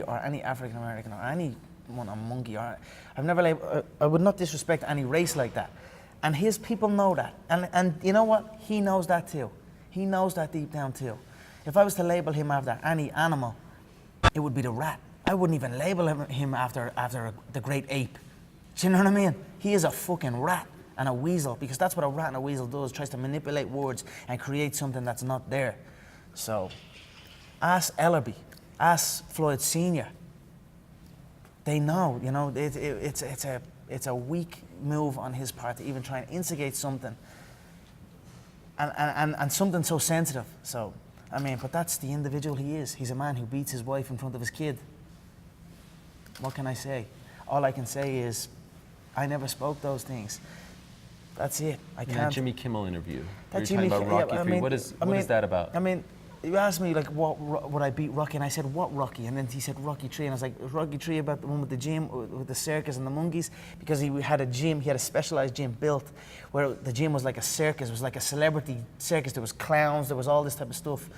or any African American or anyone a monkey, or I've never I would not disrespect any race like that. And his people know that. And you know what? He knows that too. He knows that deep down too. If I was to label him after any animal, it would be the rat. I wouldn't even label him after the great ape. Do you know what I mean? He is a fucking rat and a weasel, because that's what a rat and a weasel does, tries to manipulate words and create something that's not there. So, ask Ellerby, ask Floyd Sr. They know, you know, it's a weak move on his part to even try and instigate something, and something so sensitive. So, I mean, but that's the individual he is. He's a man who beats his wife in front of his kid. What can I say? All I can say is, I never spoke those things. That's it. I can't. That Jimmy Kimmel interview. That You're talking about Rocky yeah, III. What is that about? I mean, you asked me like, what would I beat Rocky, and I said, what Rocky? And then he said Rocky III, and I was like, Rocky III about the one with the gym, with the circus and the monkeys? Because he had a gym, he had a specialized gym built where the gym was like a circus, it was like a celebrity circus. There was clowns, there was all this type of stuff,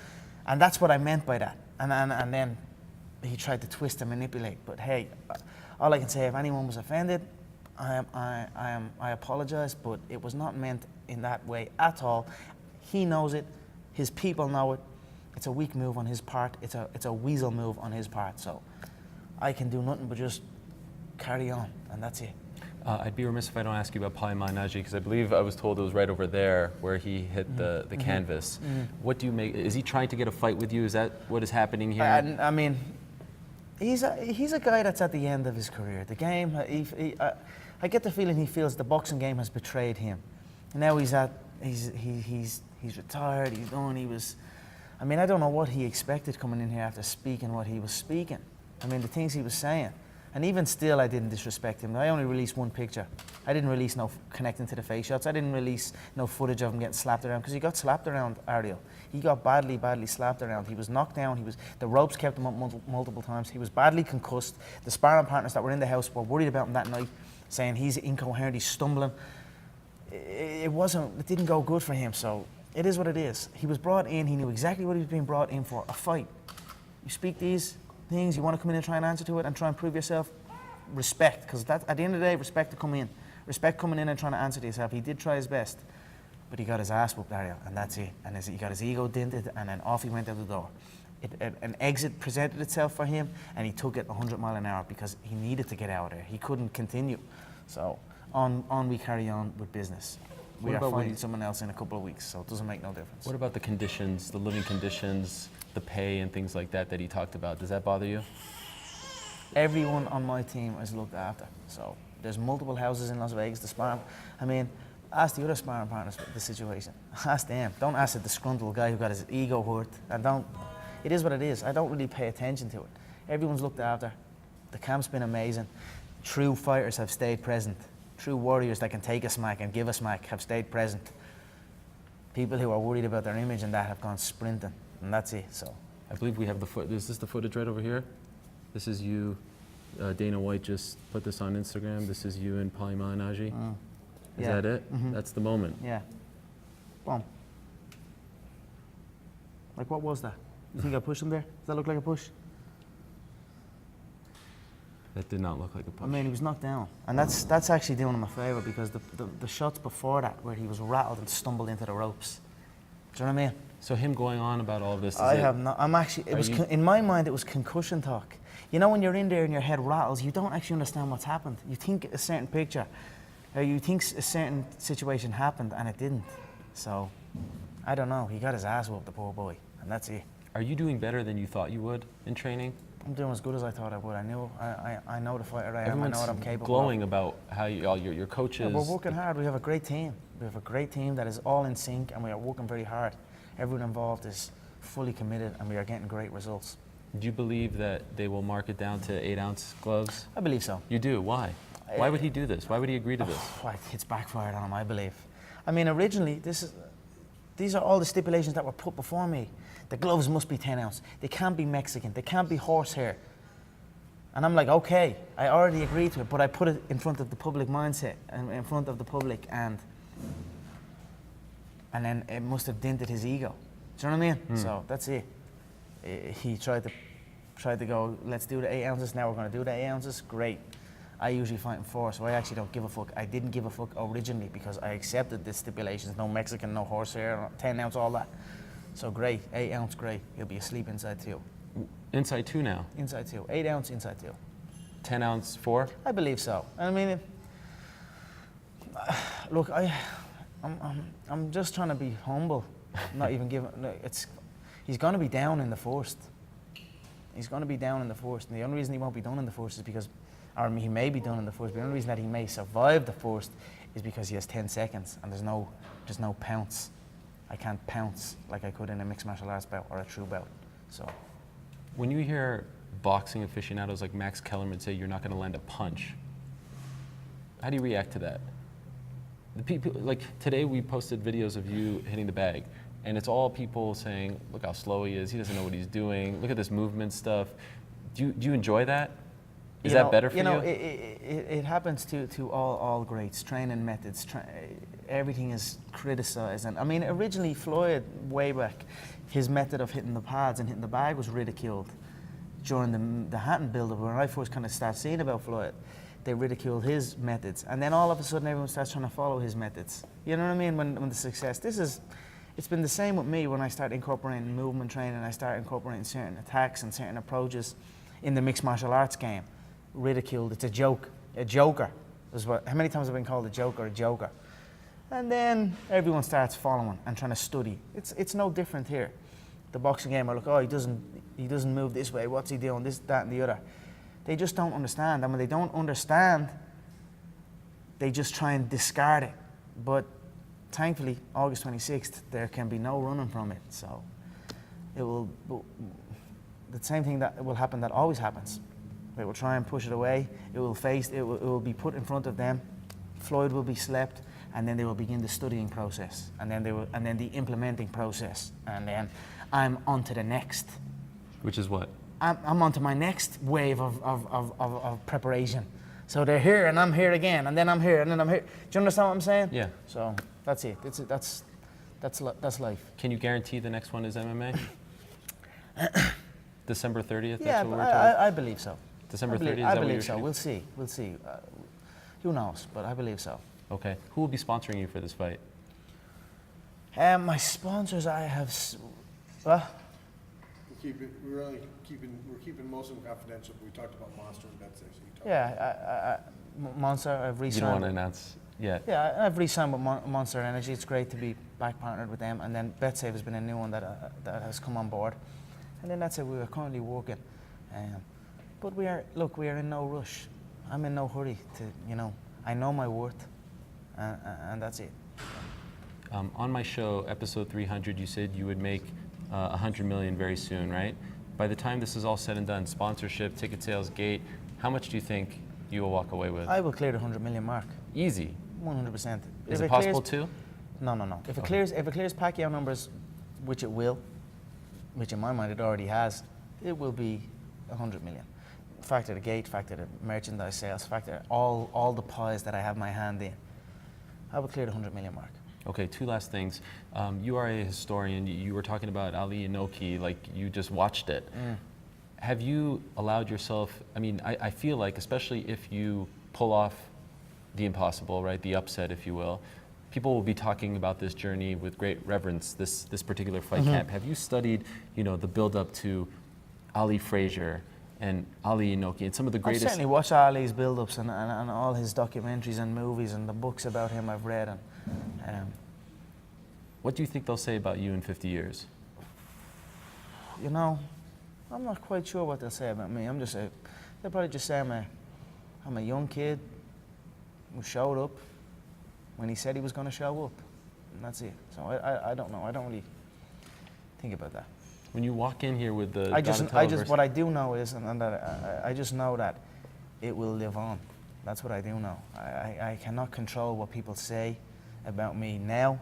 and that's what I meant by that. And then he tried to twist and manipulate. But hey, all I can say, if anyone was offended, I apologize, but it was not meant in that way at all. He knows it. His people know it. It's a weak move on his part. It's a weasel move on his part. So I can do nothing but just carry on, and that's it. I'd be remiss if I don't ask you about Paulie Malignaggi, because I believe I was told it was right over there where he hit the canvas. What do you make? Is he trying to get a fight with you? Is that what is happening here? I mean, he's a guy that's at the end of his career. The game, I get the feeling he feels the boxing game has betrayed him. And now he's retired. He's done. I mean, I don't know what he expected coming in here after speaking what he was speaking. I mean, the things he was saying. And even still, I didn't disrespect him. I only released one picture. I didn't release no connecting to the face shots. I didn't release no footage of him getting slapped around, because he got slapped around, Ariel. He got badly slapped around. He was knocked down. The ropes kept him up multiple times. He was badly concussed. The sparring partners that were in the house were worried about him that night, saying he's incoherent, he's stumbling. It didn't go good for him, so it is what it is. He was brought in, he knew exactly what he was being brought in for, a fight. You speak these things, you want to come in and try and answer to it and try and prove yourself, respect, because at the end of the day, respect to come in. Respect coming in and trying to answer to yourself. He did try his best, but he got his ass whooped, Ariel, and that's it. And he got his ego dented, and then off he went out the door. An exit presented itself for him, and he took it 100 miles an hour because he needed to get out of there. He couldn't continue. So on we carry on with business. We are fighting someone else in a couple of weeks, so it doesn't make no difference. What about the conditions, the living conditions, the pay and things like that he talked about? Does that bother you? Everyone on my team is looked after. So there's multiple houses in Las Vegas to sparring. I mean, ask the other sparring partners the situation. Ask them. Don't ask the disgruntled guy who got his ego hurt. And it is what it is. I don't really pay attention to it. Everyone's looked after. The camp's been amazing. True fighters have stayed present. True warriors that can take a smack and give a smack have stayed present. People who are worried about their image and that have gone sprinting, and that's it. So I believe we have is this the footage right over here? This is you. Dana White just put this on Instagram. This is you and Paulie Malignaggi. Is that it? Mm-hmm. That's the moment. Yeah. Boom. Like, what was that? You think I pushed him there? Does that look like a push? That did not look like a push. I mean, he was knocked down. And that's actually doing him a favour, because the shots before that, where he was rattled and stumbled into the ropes. Do you know what I mean? So him going on about all of this, in my mind, it was concussion talk. You know, when you're in there and your head rattles, you don't actually understand what's happened. You think a certain picture, or you think a certain situation happened, and it didn't. So, I don't know. He got his ass whooped, the poor boy, and that's it. Are you doing better than you thought you would in training? I'm doing as good as I thought I would. I know the fighter I am. I know what I'm capable of. Glowing about how your coaches. Yeah, we're working hard. We have a great team. We have a great team that is all in sync, and we are working very hard. Everyone involved is fully committed, and we are getting great results. Do you believe that they will mark it down to 8-ounce gloves? I believe so. You do? Why? Why would he do this? Why would he agree to this? It's backfired on him, I believe. I mean, originally, these are all the stipulations that were put before me. The gloves must be 10 ounce. They can't be Mexican. They can't be horsehair. And I'm like, okay, I already agreed to it, but I put it in front of the public mindset, and in front of the public, and then it must have dented his ego. Do you know what I mean? So that's it. He tried to tried to go, let's do the 8 ounces, now we're going to do the 8 ounces, great. I usually fight in 4, so I actually don't give a fuck. I didn't give a fuck originally because I accepted the stipulations, no Mexican, no horsehair, 10 ounce, all that. So great, 8 ounce, great. He'll be asleep inside 2. Inside 2 now? Inside 2, 8 ounce, inside 2. 10 ounce 4? I believe so. I mean, look, I'm just trying to be humble, not even giving, he's going to be down in the first. He's going to be down in the first, and the only reason he won't be done in the first is because, or he may be done in the first, but the only reason that he may survive the first is because he has 10 seconds, and there's no pounce. I can't pounce like I could in a mixed martial arts bout or a true bout. So, when you hear boxing aficionados like Max Kellerman say you're not going to land a punch, how do you react to that? The people, like today we posted videos of you hitting the bag, and it's all people saying, look how slow he is, he doesn't know what he's doing, look at this movement stuff. Do you enjoy that? Is that better for you? It happens to all greats. Training methods, everything is criticised. And I mean, originally Floyd, way back, his method of hitting the pads and hitting the bag was ridiculed during the Hatton build-up. When I first kind of started seeing about Floyd, they ridiculed his methods. And then all of a sudden everyone starts trying to follow his methods. You know what I mean? When the success, it's been the same with me when I start incorporating movement training, I start incorporating certain attacks and certain approaches in the mixed martial arts game. Ridiculed, it's a joke, a joker. How many times have I been called a joker, a joker? And then everyone starts following and trying to study. It's no different here. The boxing game are like, oh, he doesn't move this way, what's he doing, this, that and the other. They just don't understand, and when they don't understand, they just try and discard it. But thankfully, August 26th, there can be no running from it. So it will, the same thing that will happen that always happens. They will try and push it away. It will be put in front of them. Floyd will be slept, and then they will begin the studying process, and then the implementing process, and then I'm on to the next. Which is what? I'm on to my next wave of preparation. So they're here, and I'm here again, and then I'm here, and then I'm here. Do you understand what I'm saying? Yeah. So that's it. That's life. Can you guarantee the next one is MMA? December 30th. Yeah, that's what we're told? I believe so. December 30th. I believe so. We'll see. Who knows? But I believe so. Okay. Who will be sponsoring you for this fight? My sponsors, I have. We're keeping most of them confidential. We talked about Monster and Betsy. Yeah, Monster. I've re-signed. You don't want to announce yet? Yeah, I've re-signed with Monster Energy. It's great to be back partnered with them. And then BetSafe has been a new one that has come on board. And then that's it. We are currently working. But we are in no rush. I'm in no hurry to, I know my worth, and that's it. On my show, episode 300, you said you would make 100 million very soon, right? By the time this is all said and done, sponsorship, ticket sales, gate, how much do you think you will walk away with? I will clear the 100 million mark. Easy. 100%. Is it possible too? No. If it clears Pacquiao numbers, which it will, which in my mind it already has, it will be 100 million. Factor the gate, factor the merchandise sales, factor all the pies that I have my hand in. I will clear the 100 million mark. Okay, two last things. You are a historian. You were talking about Ali Inoki, like you just watched it. Have you allowed yourself, I feel like, especially if you pull off the impossible, right, the upset, if you will, people will be talking about this journey with great reverence, this particular fight camp. Have you studied, the build-up to Ali Frazier and Ali Inoki and some of the greatest? I've certainly watched Ali's build-ups and all his documentaries and movies and the books about him I've read. And what do you think they'll say about you in 50 years? I'm not quite sure what they'll say about me. They'll probably just say I'm a young kid who showed up when he said he was going to show up, and that's it. So I don't know. I don't really think about that. When you walk in here with the what I do know is, and that I just know that it will live on. That's what I do know. I cannot control what people say about me now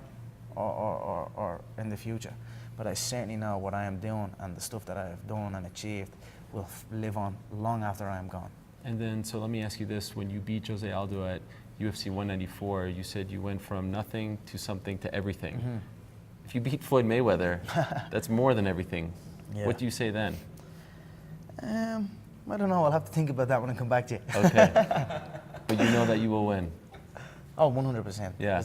or in the future, but I certainly know what I am doing and the stuff that I have done and achieved will live on long after I am gone. And then, so let me ask you this: when you beat Jose Aldo at UFC 194, you said you went from nothing to something to everything. If you beat Floyd Mayweather, that's more than everything. Yeah. What do you say then? I don't know. I'll have to think about that when I come back to you. Okay. But you know that you will win. Oh, 100%. Yeah.